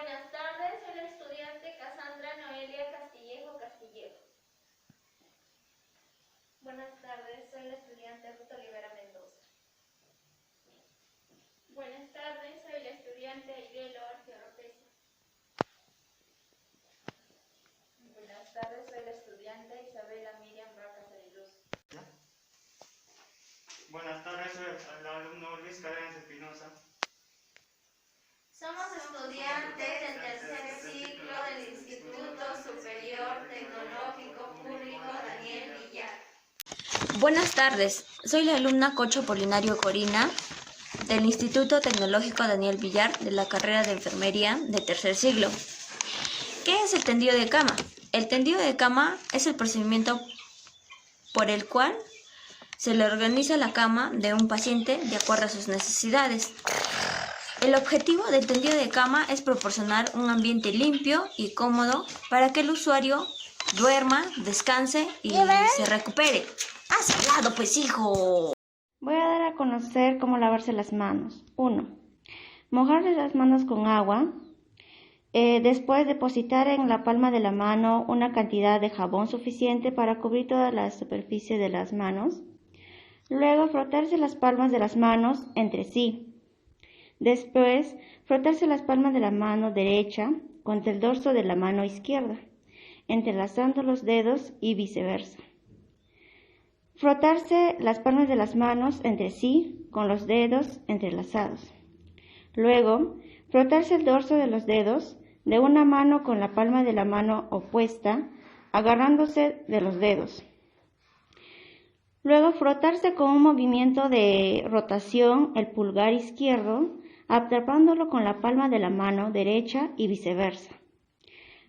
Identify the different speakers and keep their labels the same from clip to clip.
Speaker 1: Buenas tardes, soy la estudiante Cassandra Noelia Castillejo Castillejo.
Speaker 2: Buenas tardes, soy la estudiante Ruth Olivera Mendoza.
Speaker 1: Buenas tardes, soy la estudiante Aidelo Arqueoropesa.
Speaker 2: Buenas tardes, soy la estudiante Isabela Miriam Vacas de Luz.
Speaker 3: Buenas tardes, soy el alumno Luis Cadenas Espinosa.
Speaker 1: Somos estudiantes del tercer ciclo del Instituto Superior Tecnológico Público Daniel Villar.
Speaker 4: Buenas tardes, soy la alumna Cocho Polinario Corina del Instituto Tecnológico Daniel Villar de la carrera de Enfermería de tercer siglo. ¿Qué es el tendido de cama? El tendido de cama es el procedimiento por el cual se le organiza la cama de un paciente de acuerdo a sus necesidades. El objetivo del tendido de cama es proporcionar un ambiente limpio y cómodo para que el usuario duerma, descanse y se recupere. ¡Haz al lado, pues, hijo!
Speaker 5: Voy a dar a conocer cómo lavarse las manos. 1. Mojarse las manos con agua. Después depositar en la palma de la mano una cantidad de jabón suficiente para cubrir toda la superficie de las manos. Luego frotarse las palmas de las manos entre sí. Después frotarse las palmas de la mano derecha contra el dorso de la mano izquierda, entrelazando los dedos y viceversa. Frotarse las palmas de las manos entre sí con los dedos entrelazados. Luego, frotarse el dorso de los dedos de una mano con la palma de la mano opuesta, agarrándose de los dedos. Luego, frotarse con un movimiento de rotación el pulgar izquierdo, atrapándolo con la palma de la mano derecha y viceversa.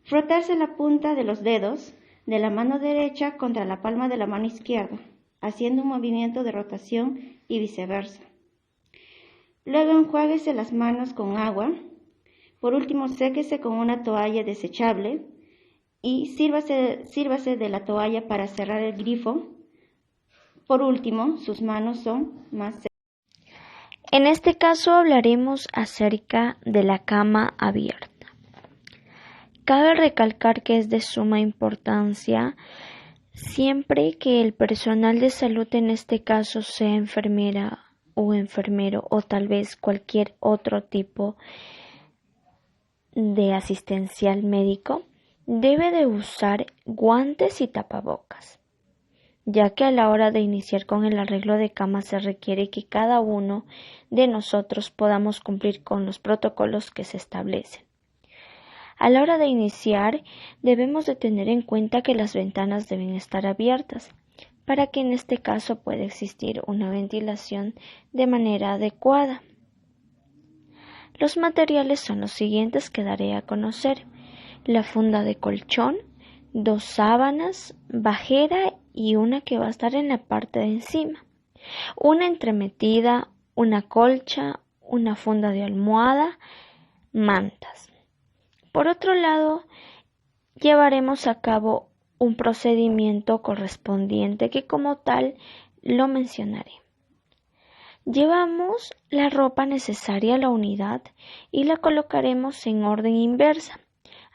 Speaker 5: Frotarse la punta de los dedos de la mano derecha contra la palma de la mano izquierda, haciendo un movimiento de rotación y viceversa. Luego enjuáguese las manos con agua. Por último, séquese con una toalla desechable y sírvase de la toalla para cerrar el grifo. Por último, sus manos son más secas.
Speaker 4: En este caso hablaremos acerca de la cama abierta. Cabe recalcar que es de suma importancia siempre que el personal de salud, en este caso sea enfermera o enfermero o tal vez cualquier otro tipo de asistencial médico, debe de usar guantes y tapabocas, ya que a la hora de iniciar con el arreglo de cama se requiere que cada uno de nosotros podamos cumplir con los protocolos que se establecen. A la hora de iniciar, debemos de tener en cuenta que las ventanas deben estar abiertas, para que en este caso pueda existir una ventilación de manera adecuada. Los materiales son los siguientes que daré a conocer: la funda de colchón, 2 sábanas, bajera y una que va a estar en la parte de encima, una entremetida, una colcha, una funda de almohada, mantas. Por otro lado, llevaremos a cabo un procedimiento correspondiente que como tal lo mencionaré. Llevamos la ropa necesaria a la unidad y la colocaremos en orden inversa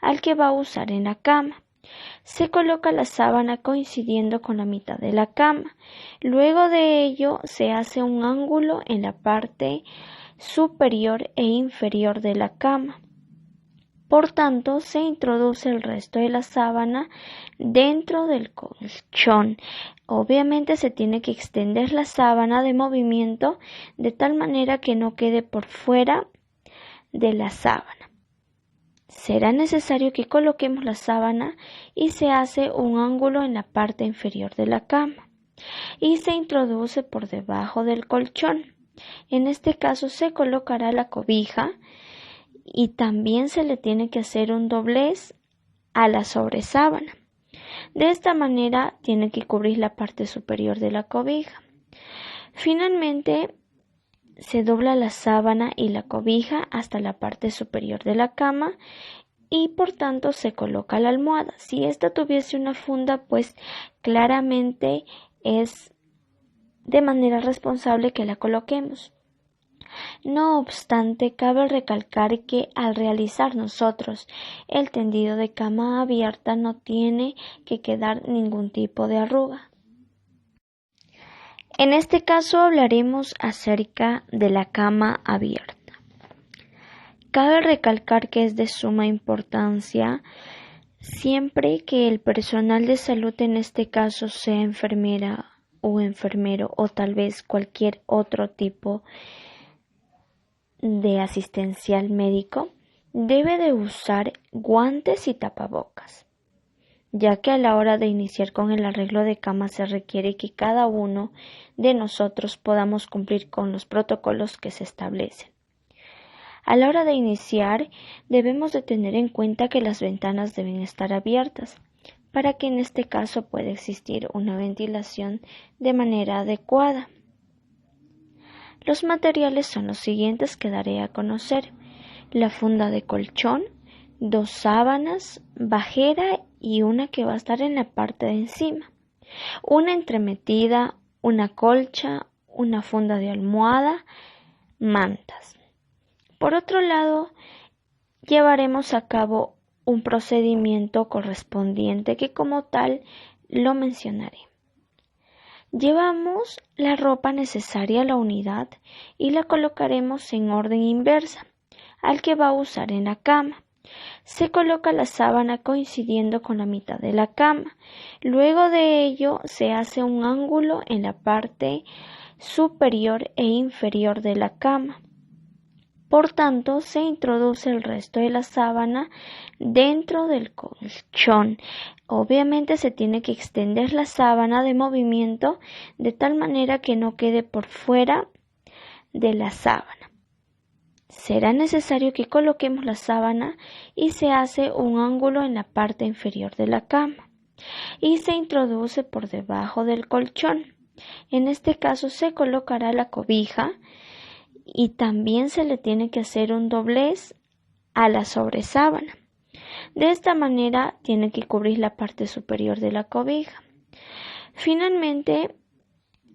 Speaker 4: al que va a usar en la cama. Se coloca la sábana coincidiendo con la mitad de la cama. Luego de ello se hace un ángulo en la parte superior e inferior de la cama. Por tanto, se introduce el resto de la sábana dentro del colchón. Obviamente se tiene que extender la sábana de movimiento de tal manera que no quede por fuera de la sábana. Será necesario que coloquemos la sábana y se hace un ángulo en la parte inferior de la cama y se introduce por debajo del colchón. En este caso se colocará la cobija y también se le tiene que hacer un doblez a la sobresábana. De esta manera tiene que cubrir la parte superior de la cobija. Finalmente se dobla la sábana y la cobija hasta la parte superior de la cama y por tanto se coloca la almohada. Si esta tuviese una funda, pues claramente es de manera responsable que la coloquemos. No obstante, cabe recalcar que al realizar nosotros el tendido de cama abierta no tiene que quedar ningún tipo de arruga. En este caso hablaremos acerca de la cama abierta. Cabe recalcar que es de suma importancia siempre que el personal de salud, en este caso sea enfermera o enfermero o tal vez cualquier otro tipo de asistencial médico, debe de usar guantes y tapabocas, ya que a la hora de iniciar con el arreglo de cama se requiere que cada uno de nosotros podamos cumplir con los protocolos que se establecen. A la hora de iniciar, debemos de tener en cuenta que las ventanas deben estar abiertas, para que en este caso pueda existir una ventilación de manera adecuada. Los materiales son los siguientes que daré a conocer: la funda de colchón, 2 sábanas, bajera y una que va a estar en la parte de encima, una entremetida, una colcha, una funda de almohada, mantas. Por otro lado, llevaremos a cabo un procedimiento correspondiente que como tal lo mencionaré. Llevamos la ropa necesaria a la unidad y la colocaremos en orden inversa al que va a usar en la cama. Se coloca la sábana coincidiendo con la mitad de la cama. Luego de ello se hace un ángulo en la parte superior e inferior de la cama. Por tanto, se introduce el resto de la sábana dentro del colchón. Obviamente se tiene que extender la sábana de movimiento de tal manera que no quede por fuera de la sábana. Será necesario que coloquemos la sábana y se hace un ángulo en la parte inferior de la cama y se introduce por debajo del colchón. En este caso se colocará la cobija y también se le tiene que hacer un doblez a la sobresábana. De esta manera tiene que cubrir la parte superior de la cobija. Finalmente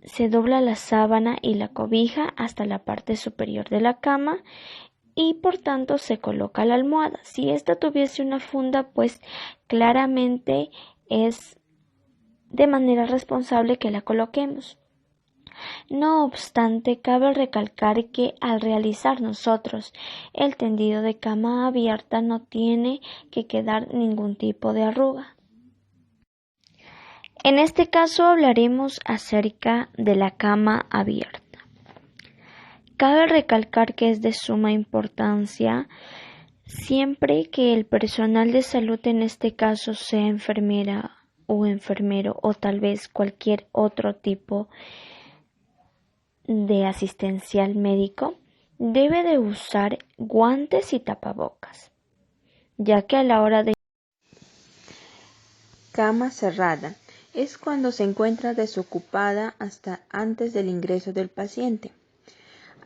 Speaker 4: se dobla la sábana y la cobija hasta la parte superior de la cama y por tanto se coloca la almohada. Si esta tuviese una funda, pues claramente es de manera responsable que la coloquemos. No obstante, cabe recalcar que al realizar nosotros el tendido de cama abierta no tiene que quedar ningún tipo de arruga. En este caso hablaremos acerca de la cama abierta. Cabe recalcar que es de suma importancia siempre que el personal de salud, en este caso sea enfermera o enfermero o tal vez cualquier otro tipo de asistencial médico, debe de usar guantes y tapabocas, ya que a la hora de
Speaker 5: Cama cerrada es cuando se encuentra desocupada hasta antes del ingreso del paciente.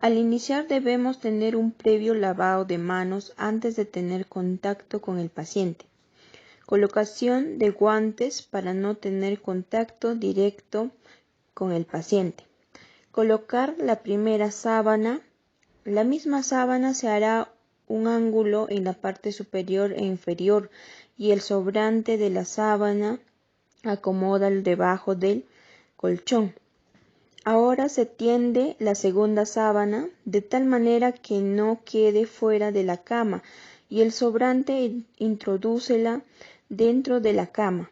Speaker 5: Al iniciar debemos tener un previo lavado de manos antes de tener contacto con el paciente. Colocación de guantes para no tener contacto directo con el paciente. Colocar la primera sábana. La misma sábana se hará un ángulo en la parte superior e inferior y el sobrante de la sábana acomoda debajo del colchón. Ahora se tiende la segunda sábana de tal manera que no quede fuera de la cama y el sobrante introdúcela dentro de la cama.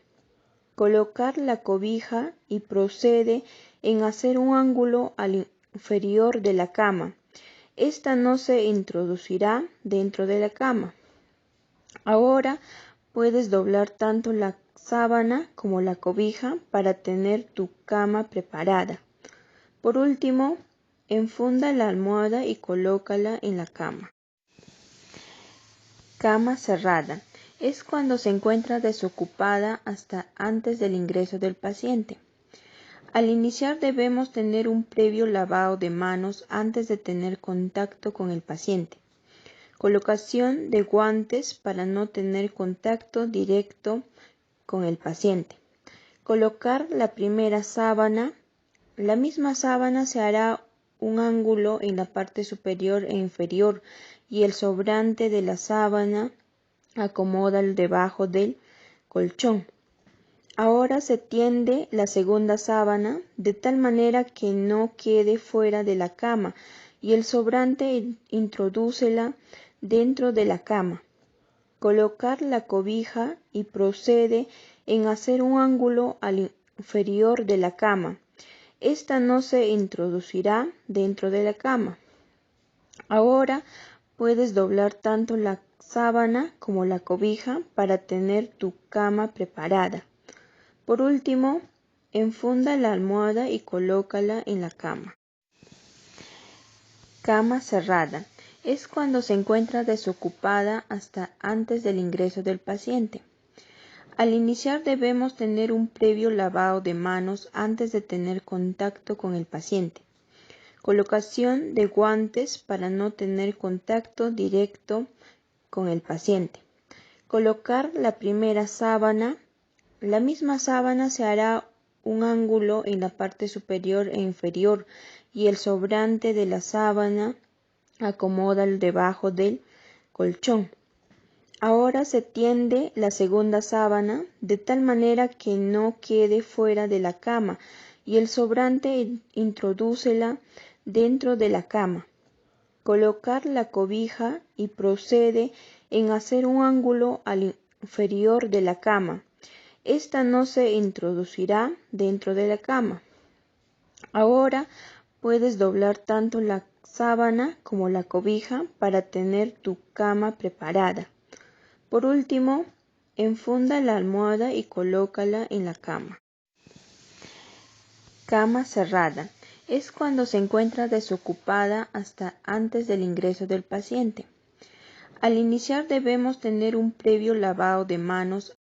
Speaker 5: Colocar la cobija y procede en hacer un ángulo al inferior de la cama. Esta no se introducirá dentro de la cama. Ahora puedes doblar tanto la sábana como la cobija para tener tu cama preparada. Por último, enfunda la almohada y colócala en la cama. Cama cerrada es cuando se encuentra desocupada hasta antes del ingreso del paciente. Al iniciar debemos tener un previo lavado de manos antes de tener contacto con el paciente. Colocación de guantes para no tener contacto directo con el paciente. Colocar la primera sábana. La misma sábana se hará
Speaker 4: un ángulo en la parte superior e inferior y el sobrante de la sábana acomoda debajo del colchón. Ahora se tiende la segunda sábana de tal manera que no quede fuera de la cama y el sobrante introdúcela dentro de la cama. Colocar la cobija y procede en hacer un ángulo al inferior de la cama. Esta no se introducirá dentro de la cama. Ahora puedes doblar tanto la sábana como la cobija para tener tu cama preparada. Por último, enfunda la almohada y colócala en la cama. Cama cerrada. Es cuando se encuentra desocupada hasta antes del ingreso del paciente. Al iniciar debemos tener un previo lavado de manos antes de tener contacto con el paciente. Colocación de guantes para no tener contacto directo con el paciente. Colocar la primera sábana. La misma sábana se hará un ángulo en la parte superior e inferior y el sobrante de la sábana acomoda debajo del colchón. Ahora se tiende la segunda sábana de tal manera que no quede fuera de la cama y el sobrante introdúcela dentro de la cama. Colocar la cobija y procede en hacer un ángulo al inferior de la cama. Esta no se introducirá dentro de la cama. Ahora puedes doblar tanto la sábana como la cobija para tener tu cama preparada. Por último, enfunda la almohada y colócala en la cama. Cama cerrada. Es cuando se encuentra desocupada hasta antes del ingreso del paciente. Al iniciar debemos tener un previo lavado de manos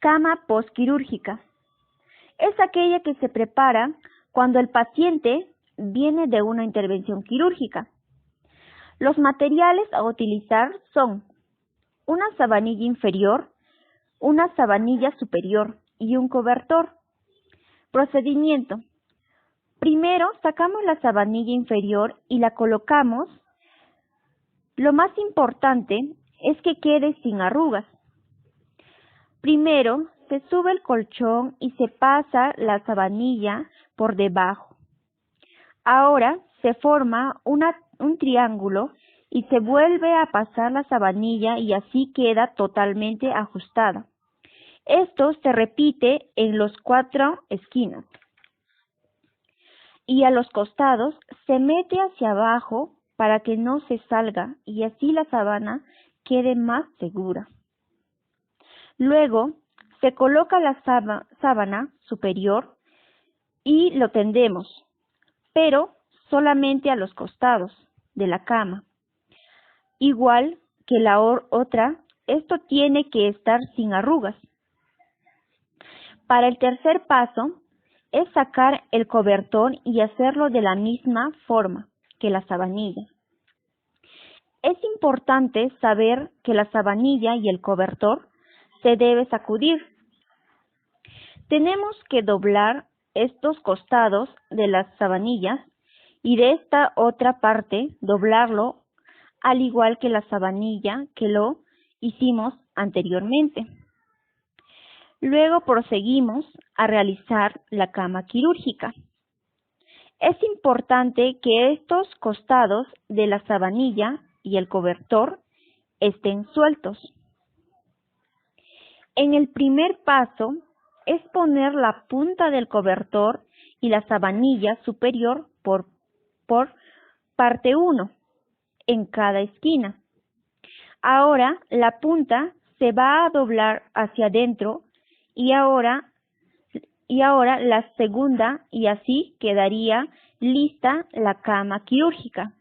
Speaker 5: Cama postquirúrgica. Es aquella que se prepara cuando el paciente viene de una intervención quirúrgica. Los materiales a utilizar son una sabanilla inferior, una sabanilla superior y un cobertor. Procedimiento. Primero sacamos la sabanilla inferior y la colocamos. Lo más importante es que quede sin arrugas. Primero se sube el colchón y se pasa la sabanilla por debajo. Ahora se forma un triángulo y se vuelve a pasar la sabanilla y así queda totalmente ajustada. Esto se repite en las 4 esquinas. Y a los costados se mete hacia abajo para que no se salga y así la sábana quede más segura. Luego se coloca la sábana superior y lo tendemos, pero solamente a los costados de la cama. Igual que la otra, esto tiene que estar sin arrugas. Para el tercer paso es sacar el cobertor y hacerlo de la misma forma que la sabanilla. Es importante saber que la sabanilla y el cobertor se debe sacudir. Tenemos que doblar estos costados de las sabanillas y de esta otra parte doblarlo al igual que la sabanilla que lo hicimos anteriormente. Luego proseguimos a realizar la cama quirúrgica. Es importante que estos costados de la sabanilla y el cobertor estén sueltos. En el primer paso es poner la punta del cobertor y la sabanilla superior por parte 1 en cada esquina. Ahora la punta se va a doblar hacia adentro y ahora la segunda y así quedaría lista la cama quirúrgica.